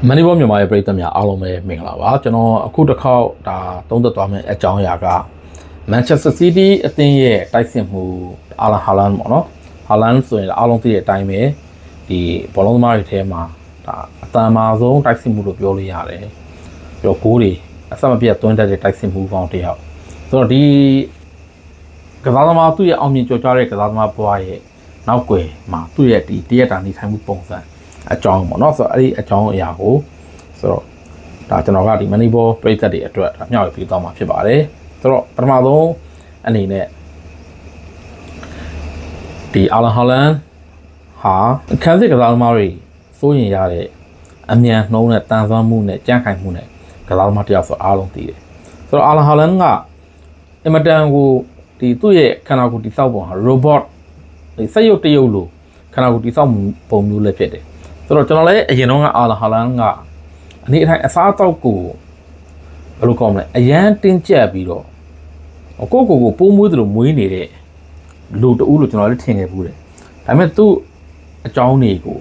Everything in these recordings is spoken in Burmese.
မနီဘောမြန်မာရဲ့ပြည်သက်များအားလုံးပဲမင်္ဂလာပါကျွန်တော်အခုတစ်ခေါက်ဒါသုံးသက်သွားမယ့်အကြောင်းအရာက Manchester City အသင်းရဲ့တိုက်စစ်မှုအာလန်ဟာလန်ပေါ့နော်ဟာလန်ဆိုရင်အားလုံးသိတဲ့အတိုင်းပဲဒီဘောလုံးသမားတွေထဲမှာဒါအတန်မာဆုံးတိုက်စစ်မှုလို့ပြောလို့ရတယ်ပြီးတော့ဂိုးတွေအဆက်မပြတ်သွင်းတတ်တဲ့တိုက်စစ်မှုပေါင်းတစ်ယောက်ဆိုတော့ဒီကစားသမားသူ့ရဲ့အောင်မြင်ကျော်ကြားတဲ့ကစားသမားဘွားရဲ့နောက်ွယ်မှာသူ့ရဲ့ဒီတရက်တာနေထိုင်မှုပုံစံအကြောင်းပေါ့နော်ဆိုတော့အဲ့ဒီအကြောင်းအရာကိုဆိုတော့ဒါကျွန်တော်ကဒီ Moneyball ပရိသတ်တွေအတွက်မျှဝေပေးသွားမှာဖြစ်ပါတယ်ဆိုတော့ပထမဆုံးအနေနဲ့ဒီအာလန်ဟာလန်ဟာခန်းစစ်ကစားသမားတွေစိုးရင်ရတဲ့အမြန်နှုံးနဲ့တန်ဆွမ်းမှုနဲ့ကြမ်းခိုင်မှုနဲ့ကစားသမားတစ်ယောက်ဆိုအားလုံးသိတယ်ဆိုတော့အာလန်ဟာလန်ကအင်မတန်ကိုဒီသူ့ရဲ့ခန္ဓာကိုယ်တိစောက်ပုံဟာ robot ဒီစက်ရုပ်တရုပ်လိုခန္ဓာကိုယ်တိစောက်ပုံမျိုးလည်းဖြစ်တယ်ဆိုတော့ကျွန်တော်လည်းအရင်တော့ကအာလန်ဟာလန်ကအနေအထိုင်အစားအသောက်ကိုဘယ်လိုကောင်းမလဲအရန်တင်းကျပ်ပြီးတော့ကိုပိုးမွေးသလိုမွေးနေတဲ့လူတဦးလို့ကျွန်တော်လည်းထင်ခဲ့ဘူးတယ်ဒါပေမဲ့သူ့အကြောင်းတွေကို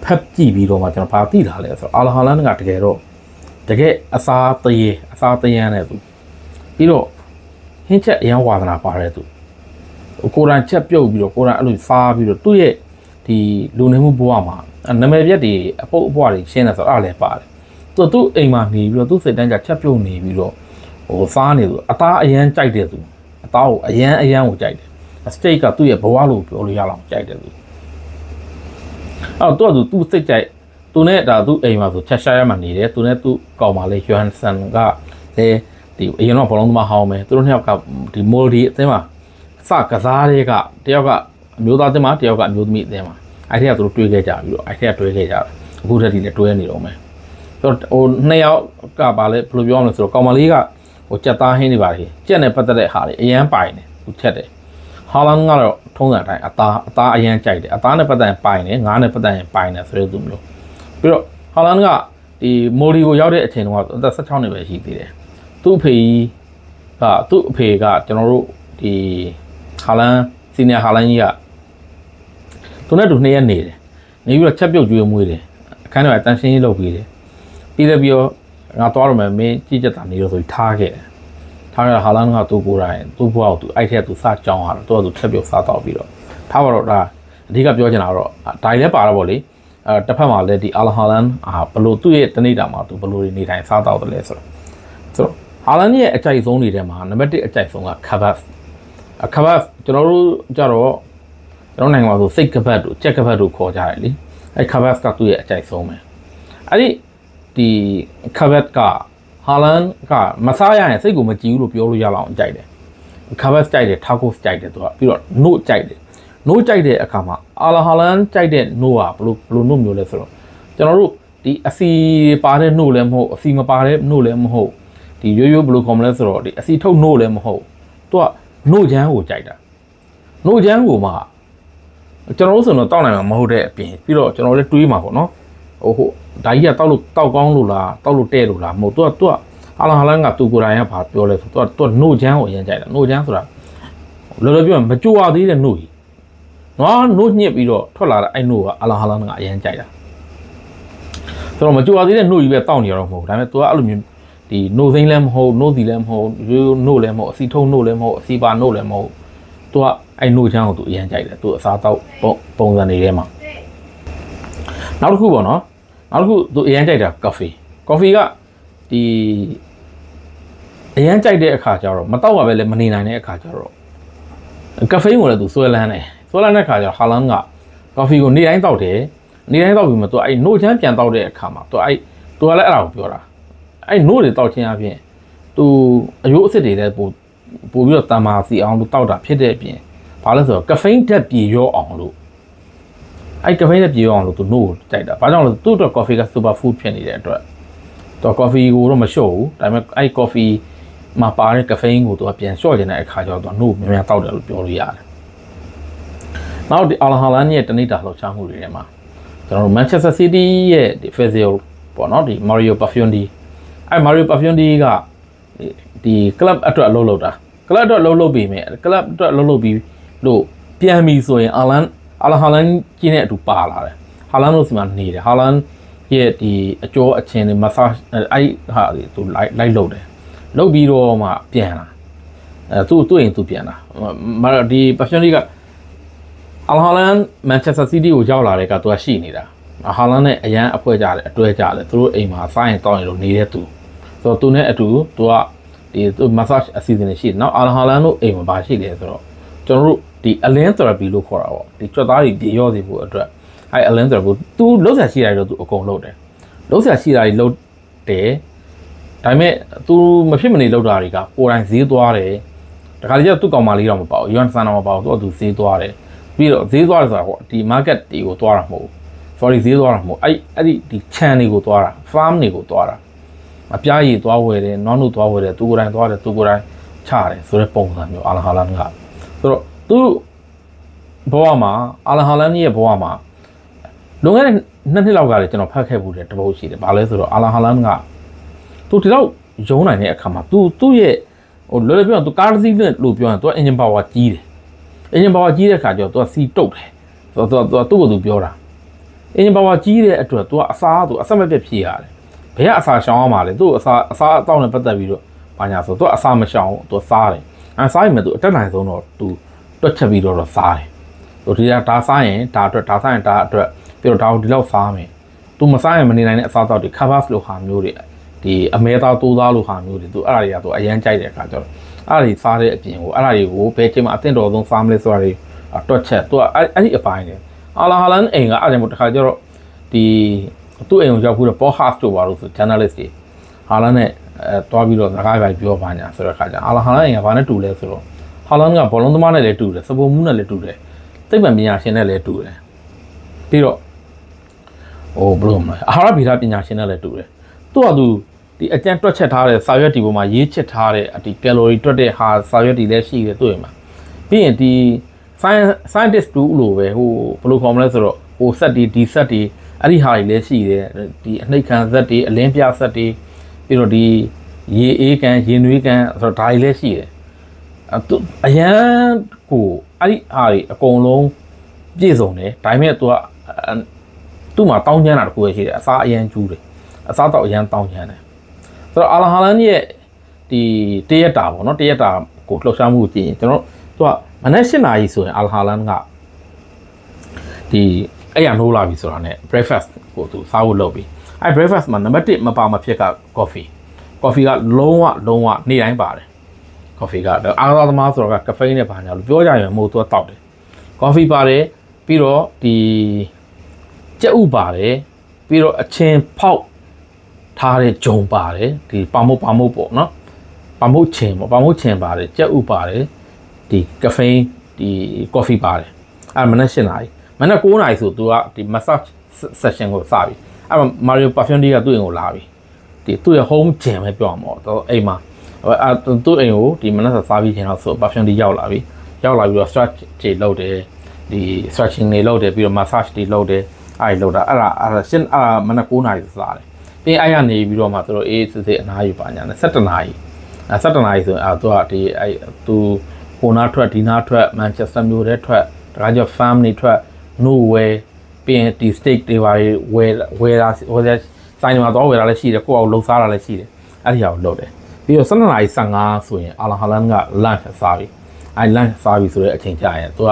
ဖက်ကြည့်ပြီးတော့မှကျွန်တော်ဘာသိတာလဲဆိုတော့အာလန်ဟာလန်ကတကယ်အစားတရမ်းနဲ့သူပြီးတော့ဟင်းချက်အရန်ဝါသနာပါတဲ့သူကိုယ်တိုင်ချက်ပြုတ်ပြီးတော့ကိုယ်တိုင်အဲ့လိုစားပြီးတော့သူ့ရဲ့ဒီလူနေမှုဘဝမှာနာမည်ပြက်တွေအပုပ်အပွားတွေရှင်းတယ်ဆိုတော့အဲ့လည်းပါတယ်သူ့အိမ်မှာနေပြီးတော့သူ့စိတ်တိုင်းကြချက်ပြုတ်နေပြီးတော့စားနေသူအသားအရန်ကြိုက်တဲ့သူအသားကိုအရန်ကိုကြိုက်တယ်စတိတ်ကသူ့ရဲ့ဘဝလို့ပြောလို့ရအောင်ကြိုက်တယ်သူအဲ့တော့သူ့စိတ်ကြိုက်သူနဲ့ဒါသူ့အိမ်မှာဆိုချက်ရှာရမှနေတယ်သူနဲ့သူ့ကောင်မလေးယွမ်ဆန်ကလည်းဒီအရင်တော့ဘောလုံးသမားဟောင်းမယ်သူတို့နှစ်ယောက်ကဒီမိုလ်ဒီအသင်းမှာစကစားတွေကတယောက်ကအမျိုးသားအသင်းမှာတယောက်ကအမျိုးသမီးအသင်းမှာအဲ့ထက်ကသူတို့တွေးခဲ့ကြပြီးတော့အဲ့ထက်ကတွေးခဲ့ကြတယ်အခုထက်ဒီလည်းတွေးနေတော့မယ်ဆိုတော့နှစ်ယောက်ကပါလဲဘယ်လိုပြောမလဲဆိုတော့ကောင်မလေးကကြက်သားဟင်းတွေပါလေကြက်နဲ့ပတ်သက်တဲ့ဟာတွေအရန်ပိုင်တယ်သူချက်တယ်ဟာလန်ကတော့ထုံးစံအတိုင်းအသားအရန်ကြိုက်တယ်အသားနဲ့ပတ်သက်ရင်ပိုင်တယ်ငါးနဲ့ပတ်သက်ရင်ပိုင်တယ်ဆိုတဲ့သူမျိုးပြီးတော့ဟာလန်ကဒီမိုဒီကိုရောက်တဲ့အချိန်တုန်းကအသက်16နှစ်ပဲရှိသေးတယ်သူ့အဖေကကျွန်တော်တို့ဒီဟာလန်စီနီယာဟာလန်ကြီးကသူနဲ့တူ2ရက်နေတယ်နေပြီးတော့ချက်ပြုတ်ကျွေးမွေးတယ်အခန်းထဲမှာတန်ရှင်းရေးလုပ်ပြီးတယ်ပြီးတော့ငါသွားရမယ်မင်းကြည့်ချက်တာနေတော့ဆိုပြီးထားခဲ့တယ်ထားရဟာလန်ကသူ့ကိုယ်တိုင်သူ့ဘဝကိုသူအဲ့ထက်သူစကြောင်းရတော့သူချက်ပြုတ်စားတော့ပြီးတော့ထားပါတော့ဒါအဓိကပြောချင်တာတော့ဒါလည်းပါတော့ဗောလေတစ်ဖက်မှာလည်းဒီအာလန်ဟာလန်ဘလို့သူ့ရဲ့တနေ့တာမှာသူဘလို့နေတိုင်းစားတော့တယ်လဲဆိုတော့ဟာလန်ရဲ့အကြိုက်ဆုံးတွေထဲမှာနံပါတ်1အကြိုက်ဆုံးကခဘတ်ကျွန်တော်တို့ကြတော့ကျွန်တော်နိုင်ငံမှာဆိုစိတ်ကပတ်တို့ချက်ကပတ်တို့ခေါ်ကြတယ်လေအဲ့ခဘတ်ကသူ့ရဲ့အကြိုက်ဆုံးပဲအဲ့ဒီခဘတ်ကဟာလန်ကမစားရရင်စိတ်ကိုမကြည့်ဘူးလို့ပြောလို့ရလောက်အောင်ကြိုက်တယ်ခဘတ်ကြိုက်တယ်ထာကိုကြိုက်တယ်သူကပြီးတော့နို့ကြိုက်တယ်နို့ကြိုက်တဲ့အခါမှာအာလန်ဟာလန်ကြိုက်တဲ့နို့ကဘလို့နို့မျိုးလဲဆိုတော့ကျွန်တော်တို့ဒီအစီပါတဲ့နို့လည်းမဟုတ်အစီမပါတဲ့နို့လည်းမဟုတ်ဒီရိုးဘလို့ခေါ်မလဲဆိုတော့ဒီအစီထုတ်နို့လည်းမဟုတ်သူကနို့ချမ်းကိုကြိုက်တာနို့ချမ်းကိုမှကျွန်တော်တို့ဆိုတော့တောက်နိုင်မှာမဟုတ်တဲ့အပြင်ပြီးတော့ကျွန်တော်လည်းတွေးမှာပေါ့နော်ဟုတ်ဒါကြီးကတောက်ကောင်းလို့လားတောက်လို့တဲ့လို့လားမဟုတ်သူကအာလန်ဟာလန်ကသူကိုယ်တိုင်ကဘာပြောလဲဆိုသူကနို့ချမ်းကိုအရင်ကြိုက်တာနို့ချမ်းဆိုတာလောလောပြောမကြွားသေးတဲ့နို့ကြီးနို့ညှစ်ပြီးတော့ထွက်လာတဲ့အဲ့နို့ကအာလန်ဟာလန်ကအရင်ကြိုက်တာဆိုတော့မကြွားသေးတဲ့နို့ကြီးပဲတောက်နေရတော့မဟုတ်ဒါပေမဲ့သူကအဲ့လိုမျိုးဒီနို့စိမ့်လည်းမဟုတ်နို့စီလည်းမဟုတ်နို့လည်းမဟုတ်အစီထုံးနို့လည်းမဟုတ်အစီပါနို့လည်းမဟုတ်သူကအဲ့နို့ချမ်းကိုသူအရင်ကြိုက်တယ်သူအစားတောက်ပုံစံတွေထဲမှာနောက်တစ်ခုပေါ့နော်နောက်တစ်ခုသူအရင်ကြိုက်တာကော်ဖီကဒီအရင်ကြိုက်တဲ့အခါကျတော့မတောက်ပါပဲလည်းမနေနိုင်တဲ့အခါကျတော့ကဖေးကိုလည်းသူဆွဲလန်းတဲ့အခါကျတော့ဟာလန်ကကော်ဖီကိုနေတိုင်းတောက်တယ်နေတိုင်းတောက်ပြီးမှသူအဲ့နို့ချမ်းပြန်တောက်တဲ့အခါမှာသူကလည်းအဲ့ဒါကိုပြောတာအဲ့နို့တွေတောက်ခြင်းအပြင်သူအယိုးအစ်စ်တွေလည်းပို့ပြီးတော့တန်မာစီအောင်လို့တောက်တာဖြစ်တဲ့အပြင်ဘာလဲဆိုတော့ကဖိန်းဓာတ်ပြေရောအောင်လို့အဲ့ကဖိန်းဓာတ်ပြေရောအောင်လို့သူနို့ကြိုက်တာဘာကြောင့်လဲသူ့အတွက်ကော်ဖီကစူပါဖူးဖြစ်နေတဲ့အတွက်တော့ကော်ဖီကိုတော့မလျှော့ဘူးဒါပေမဲ့အဲ့ကော်ဖီမှာပါတဲ့ကဖိန်းကိုသူကပြန်လျှော့ကျင်တဲ့အခါကျတော့သူနို့များများတောက်တယ်လို့ပြောလို့ရတယ်နောက်ဒီအာလန်ဟာလန်ရဲ့တနေ့တာလှောက်ချမှုတွေထဲမှာကျွန်တော်တို့ Manchester City ရဲ့ဒီ Fazio ပေါ့နော်ဒီ Mario Pafundi အဲ့ Mario Pafundi ကဒီ club အတွက်အလုပ်လုပ်တာ club အတွက်အလုပ်လုပ်ပြီးမယ် club အတွက်အလုပ်လုပ်ပြီးလို့ပြန်ပြီဆိုရင်အာလန်ဟာလန်ကြီးနဲ့အတူပါလာတယ်ဟာလန်တို့စီမှာနေတယ်ဟာလန် ရဲ့ဒီအကျော်အချင်းတွေ massage အဲ့ဟာသူလိုက်လုပ်တယ်လုပ်ပြီးတော့မှပြန်လာသူ့ရင်သူပြန်လာဒီ passion က Al Holland Manchester City ကိုရောက်လာတဲ့ကသူကရှိနေတာ Al Holland နဲ့အရန်အဖွဲကြတယ်အတွဲကြတယ်သူတို့အိမ်မှာစားရင်တောင်းရင်လို့နေတဲ့သူဆိုတော့သူနဲ့အတူသူကဒီသူ massage အစီအစဉ်ရှိတယ်နောက် Al Holland တို့အိမ်မှာပါရှိတယ်ဆိုတော့ကျွန်တော်တို့ဒီ Allen therapy လို့ခေါ်တာပေါ့ဒီကြွက်သားတွေပြေရော့စီဖို့အတွက်အဲ့ Allen therapy သူလုံးဆရာရှိတာတော့သူအကုန်လုပ်တယ်လုံးဆရာရှိတာတွေလုပ်တယ်ဒါပေမဲ့သူမဖြစ်မနေလုပ်တာတွေကကိုယ်တိုင်ဈေးသွားတယ်တခါတည်းကျသူ့ကောင်မလေးတော့မပေါ့ယူအန်ဆန်တော့မပေါ့သူဈေးသွားတယ်ပြီးတော့ဈေးသွားတယ်ဆိုတာဟောဒီ market တွေကိုသွားတာမဟုတ် sorry ဈေးသွားတာမဟုတ်အဲ့ဒီ channel တွေကိုသွားတာ farm တွေကိုသွားတာအပြားရည်သွားဝယ်တယ်နွားနို့သွားဝယ်တယ်သူကိုယ်တိုင်သွားတယ်သူကိုယ်တိုင်ချတယ်ဆိုတဲ့ပုံစံမျိုး Al Holland ကဆိုတော့သူဘဝမှာ Al Holland ရဲ့ဘဝမှာလွန်ခဲ့တဲ့2 နှစ်လောက်ကလည်းကျွန်တော်ဖတ်ခဲ့ဘူးတယ်တပုတ်ရှိတယ်ဘာလဲဆိုတော့ Al Holland ကသူဒီလောက်ယုံနိုင်တဲ့အခါမှာသူ့ရဲ့ဟိုလွယ်လွယ်ပြောသူကားစီးလို့ပြောရင်သူက engine power ကြီးတယ် engine power ကြီးတဲ့အခါကျတော့သူကစီတုတ်တယ်ဆိုတော့သူ့ကိုသူပြောတာ engine power ကြီးတဲ့အတွက်သူကအစားသူအဆက်မပြတ်ဖြည့်ရတယ်ဘယ်ကအစားရှောင်အောင်ပါလဲသူအစားအတော့နဲ့ပတ်သက်ပြီးတော့ဘာညာဆိုသူကအစားမရှောင်သူစားတယ်စားရင်သူအတက်နိုင်ဆုံးတော့သူတွက်ချက်ပြီးတော့စားတယ်သူဒီကဒါစားရင်ဒါအတွက်ဒါစားရင်ဒါအတွက်ပြီးတော့ဒါကိုဒီလောက်စားမယ်သူမစားရင်မနေနိုင်တဲ့အစားအသောက်တွေ carb လို့ဟာမျိုးတွေဒီအမဲသားတိုးသားလို့ဟာမျိုးတွေသူအဲ့ဒါတွေကသူအရန်ကြိုက်တဲ့အခါကျတော့အဲ့ဒါတွေစားတဲ့အပြင်ကိုအဲ့ဒါတွေကိုဘယ်ချိန်မှအသင့်တော်ဆုံးစားမလဲဆိုတာတွေတွက်ချက်သူကအဲ့ဒီအပိုင်းတွေ Al Holland အိမ်ကအဲ့ဒါမျိုးတစ်ခါကျတော့ဒီသူ့အိမ်ကိုရောက်ပြီးတော့ podcast တို့ပါလို့ဆို journalist တွေ Holland နဲ့တွားပြီးတော့စကားပဲပြောပါညာဆိုတဲ့အခါကျ Al Holland အိမ်ကဘာနဲ့တူလဲဆိုတော့ Holland ကဘောလုံးသမားနဲ့လည်းတူတယ်စပုံမှုနဲ့လည်းတူတယ်သိပ္ပံပညာရှင်နဲ့လည်းတူတယ်ပြီးတော့ဟိုဘယ်လိုမလဲအာဟာရဗေဒပညာရှင်နဲ့လည်းတူတယ်သူကသူဒီအကျဉ်းတွက်ချက်ထားတဲ့စာရွက်ဒီပေါ်မှာရေးချစ်ထားတဲ့ဒီကယ်လိုရီတွက်တဲ့ဟာစာရွက်တွေလည်းရှိတယ်သူ့အိမ်မှာပြီးရင်ဒီ scientist တူလို့ပဲဟိုဘယ်လိုခေါ်မလဲဆိုတော့ဟိုဆက်ဒီ set တွေအဲ့ဒီဟာတွေလည်းရှိတယ်ဒီအနှိတ်ခံဆက်တွေအလင်းပြဆက်တွေပြီးတော့ဒီရေအေးကန်ရေနွေးကန်ဆိုတော့ဒါတွေလည်းရှိတယ်အရန်ကိုအဲ့ဒီဟာတွေအကုန်လုံးပြည့်စုံတယ်ဒါပေမဲ့သူ့မှာတောင်းချမ်းတာတခုပဲရှိတယ်အစားအရန်ကျူးတယ်အစားတော့အရန်တောင်းချမ်းတယ်ဆိုတော့ Al Holland ရဲ့ဒီတရက်တာပေါ့နော်တရက်တာကိုလှုပ်ရှားမှုကြည့်ရင်ကျွန်တော်သူကမနေ့8 နာရီဆိုရင် Al Holland ကဒီအဲ့ရနိုးလာပြီဆိုတာ ਨੇ breakfast ကိုသူစားဖို့လုပ်ပြီးအဲ့ breakfast မှာနံပါတ်1မပါမဖြစ်က coffee ကလုံးဝနေ့တိုင်းပါတယ် coffee ကအားသာသမားဆိုတော့ကကဖိန်းနဲ့ပါညာလို့ပြောကြရင်မဟုတ်သူကတောက်တယ် coffee ပါတယ်ပြီးတော့ဒီကြက်ဥပါတယ်ပြီးတော့အချင်းဖောက်ထားတဲ့ဂျုံပါတယ်ဒီပါမုတ်ပေါ့နော်ပါမုတ်ချင်ပေါ့ပါမုတ်ချင်ပါတယ်ကြက်ဥပါတယ်ဒီကဖိန်းဒီ coffee ပါတယ်အဲ့မနေ့8 နာရီမနေ့9 နာရီဆိုသူကဒီ massage session ကိုစပြီအဲ့ Mario Parfundi ကသူ့အိမ်ကိုလာပြီဒီသူ့ရဲ့ home gym ပဲပြောမှာတော့အိမ်မှာသူ့အိမ်ကိုဒီမနေ့စားပြီးခင်တော့ဆို Parfundi ရောက်လာပြီးတော့ stretch တွေလုပ်တယ်ဒီ stretching တွေလုပ်တယ်ပြီးတော့ massage တွေလုပ်တယ်အဲ့လုပ်တာအဲ့ရှင်းမနေ့9 နာရီစားတယ်ပြီးအဲ့ရနေပြီးတော့မှသူတို့အေးစစ်စစ်အနားယူပါညာနဲ့17 နာရီ17 နာရီဆိုရင်သူကဒီအဲ့သူဟိုနားထွက်ဒီနားထွက် Manchester မြို့ထဲထွက်တခါကျ farm နေထွက် no way ပြီးရင်ဒီ steak တွေပါဝယ်တာဆိုင်တွေမှာတော့ဝယ်တာလည်းရှိတယ်ကိုယ့်အောင်လှုပ်စားတာလည်းရှိတယ်အဲ့ဒီဟာကိုလုပ်တယ်ပြီးတော့12 နာရီ 15ဆိုရင် Al Holland က lunch စားပြီအဲ့ lunch စားပြီဆိုတဲ့အချိန်ကြာရင်သူက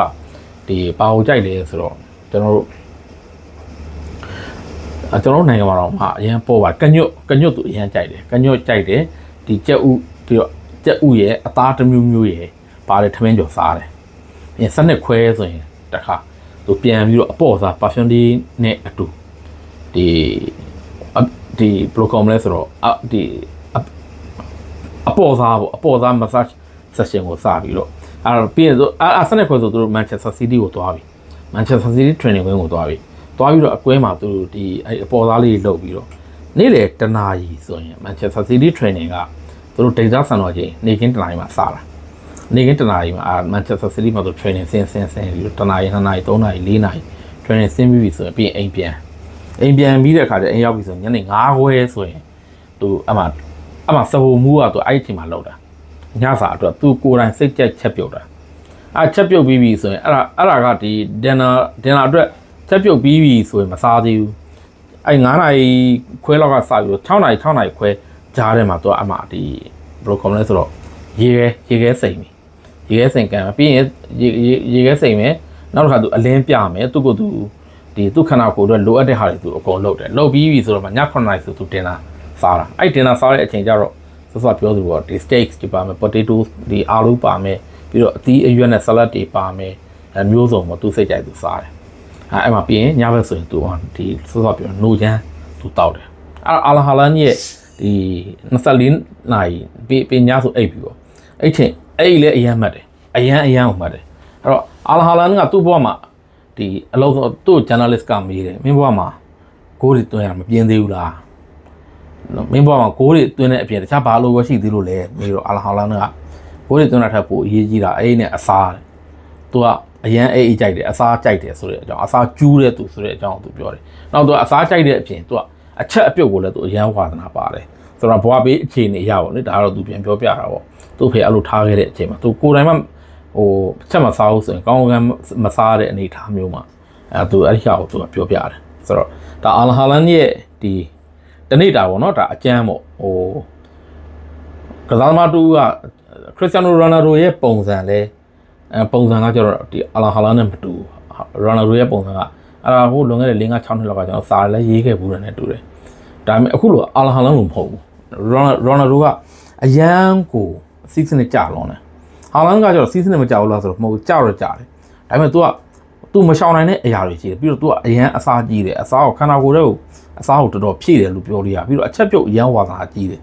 ဒီပါကိုကြိုက်တယ်ဆိုတော့ကျွန်တော်နိုင်ငံမှာတော့အရင်ပေါ်ပါကညွတ်သူအရင်ကြိုက်တယ်ကညွတ်ကြိုက်တယ်ဒီကြက်ဥပြီးတော့ကြက်ဥရဲ့အသားတစ်မျိုးရဲ့ပါတယ်ထမင်းကြော်စားတယ်ပြီးစနစ်ခွဲဆိုရင်တခါသူပြန်ပြီးတော့အပေါ့စား Parfundi နဲ့အတူဒီဘယ်လိုကောင်းမလဲဆိုတော့ဒီအပေါ့စား massage session ကိုစပြီးတော့အဲ့ပြီးရင်စနစ်ခွဲဆိုသူတို့ Manchester City ကိုသွားပြီ Manchester City training ဝင်းကိုသွားပြီးတော့အကွဲမှာသူတို့ဒီအဲ့အပေါ်သားလေးလှုပ်ပြီးတော့နေ့လေတနာရီဆိုရင် Manchester City training ကသူတို့ data ဆန်တော့ချင်းနေကင်းတနာရီမှာစတာနေကင်းတနာရီမှာManchester City မှာသူ training ဆင်းပြီးတော့တနာရီ2 နာရီ3 နာရီ4 နာရီ training ဆင်းပြီးဆိုရင်ပြီးအိမ်ပြန်ပြီးတဲ့အခါကျအိမ်ရောက်ပြီဆိုညနေ9 ခွဲဆိုရင်သူအမှစဟိုမူးကသူအဲ့ဒီချိန်မှာလှုပ်တာညစာအတွက်သူကိုယ်တိုင်စိတ်ကြိုက်ချက်ပြုတ်တာချက်ပြုတ်ပြီးပြီဆိုရင်အဲ့ဒါကဒီ dinner အတွက်ချက်ပြုတ်ပြီးပြီဆိုရင်မစားသေးဘူး အဲ့9နိုင်ခွဲလောက်ကစပြီး6နိုင်ခွဲကြားထဲမှာသူကအမှဒီဘယ်လိုခေါ်မလဲဆိုတော့ရေခဲစိမ်ပြီရေခဲစိမ်ကန်ပြီးရင်ရေခဲစိမ်မယ်နောက်တစ်ခါသူအလင်းပြမယ်သူ့ကိုသူဒီသူ့ခန္ဓာကိုယ်အတွက်လိုအပ်တဲ့ဟာတွေသူအကုန်လုပ်တယ်လုပ်ပြီးပြီဆိုတော့ည9နိုင်ဆိုသူတင်တာစားတာအဲ့တင်တာစားတဲ့အချိန်ကျတော့ဆော့ပြောသူပေါ့ဒီ steaks တွေပါမယ် potato ဒီအာလူပါမယ်ပြီးတော့အသီးအရွက်နဲ့ salad တွေပါမယ်မျိုးစုံပေါ့သူစိတ်ကြိုက်သူစားတယ်အဲ့မှာပြီးရင်ညဘက်ဆိုရင်သူဒီဆော့ပြောနိုချမ်းသူတောက်တယ်အဲ့အာလာဟာလန်ရဲ့ဒီ24နာရီပေးညဆိုအိပ်ပြီပေါ့အဲ့ချိန်အဲ့လေအရန်မှတ်တယ်အရန်ကိုမှတ်တယ်အဲ့တော့အာလာဟာလန်ကသူ့ဘဝမှာဒီအလုံးစုံသူ့ journalist ကမေးတယ်မင်းဘဝမှာဂိုးတွေတွင်းရမပြင်းသေးဘူးလားမင်းဘဝမှာဂိုးတွေတွင်းတဲ့အပြင်တခြားဘာလို့ပဲရှိသေးလို့လဲမေးတော့အာလာဟာလန်ကဂိုးတွေတွင်းတာထက်ပိုအရေးကြီးတာအဲ့နဲ့အစားတယ်သူကအရန်အေးကြိုက်တယ်အစားကြိုက်တယ်ဆိုတဲ့အကြောင်းအစားကျူးတဲ့သူဆိုတဲ့အကြောင်းသူပြောတယ်နောက်သူကအစားကြိုက်တဲ့အပြင်သူကအချက်အပြုတ်ကိုလည်းသူအရန်ဝါသနာပါတယ်ဆိုတော့ဘဝဘေးအခြေအနေရပါလေဒါကတော့သူပြန်ပြောပြတာပေါ့သူ့ဖေအဲ့လိုထားခဲ့တဲ့အချိန်မှာသူကိုယ်တိုင်မှချက်မစားဘူးဆိုရင်ကောင်းကောင်းမစားတဲ့အနေအထားမျိုးမှာသူအဲ့ဒီဟာကိုသူကပြောပြတယ်ဆိုတော့ဒါအာလဟာလန်ရဲ့ဒီတနေ့တာပေါ့နော်ဒါအကျမ်းပေါ့ကစားသမားတူကခရစ္စတီယာနိုရိုနယ်ဒိုရဲ့ပုံစံလဲပုံစံကကျတော့ဒီအာလဟာလန်နဲ့မတူရိုနယ်ဒိုရဲ့ပုံစံကအဲ့ဒါဟိုလွန်ခဲ့တဲ့5-6နှစ်လောက်ကကျွန်တော်စာလဲရေးခဲ့ဘူးတယ်နဲ့တူတယ်ဒါပေမဲ့အခုလိုအာလဟာလန်လို့မဟုတ်ဘူးရိုနယ်ဒိုကအရန်ကိုစီးစနစ်ကြလုံးတယ်ဟာလန်ကကျတော့စီးစနစ်မကြောက်ဘူးလားဆိုတော့မဟုတ်ကြတော့ကြတယ်ဒါပေမဲ့ तू မရှောင်နိုင်တဲ့အရာတွေရှိတယ်ပြီးတော့ तू ကအရန်အစားကြီးတယ်အစားကိုခန္ဓာကိုယ်တွေကိုအစားကိုတော်တော်ဖြည့်တယ်လို့ပြောလို့ရပြီးတော့အချက်ပြုတ်အရန်ဝါသနာကြီးတယ်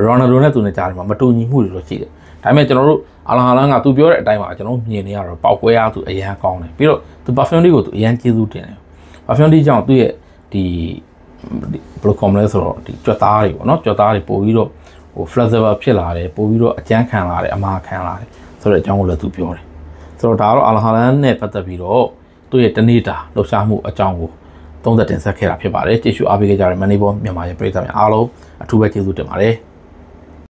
ရိုနယ်ဒိုနဲ့ तू နဲ့ကြားတယ်မှာမတူညီမှုတွေတော့ရှိတယ်ဒါပေမဲ့ကျွန်တော်တို့အာလာဟာလန်က तू ပြောတဲ့အတိုင်းပါကျွန်တော်မြင်နေရတော့ပေါက်ကွဲအား तू အရန်ကောင်းတယ်ပြီးတော့ तू perfume လေးကို तू အရန်ကျေးဇူးတင်တယ် perfume လေးကြောင့်သူ့ရဲ့ဒီဘယ်လို comment လဲဆိုတော့ဒီကြွက်သားတွေပေါ့နော်ကြွက်သားတွေပို့ပြီးတော့flexible ဖြစ်လာတယ်ပို့ပြီးတော့အကျန်းခံလာတယ်အမာခံလာတယ်ဆိုတော့အကြောင်းကိုလည်း तू ပြောတယ်ဆိုတော့ဒါကတော့အာလာဟာလန်နဲ့ပတ်သက်ပြီးတော့သူ့ရဲ့တနေ့တာလှုပ်ရှားမှုအကြောင်းကိုသုံးသပ်တင်ဆက်ခဲ့တာဖြစ်ပါတယ်ကြည့်ရှုအားပေးကြတဲ့ Moneyball မြန်မာရဲ့ပရိသတ်များအားလုံးအထူးပဲကျေးဇူးတင်ပါတယ်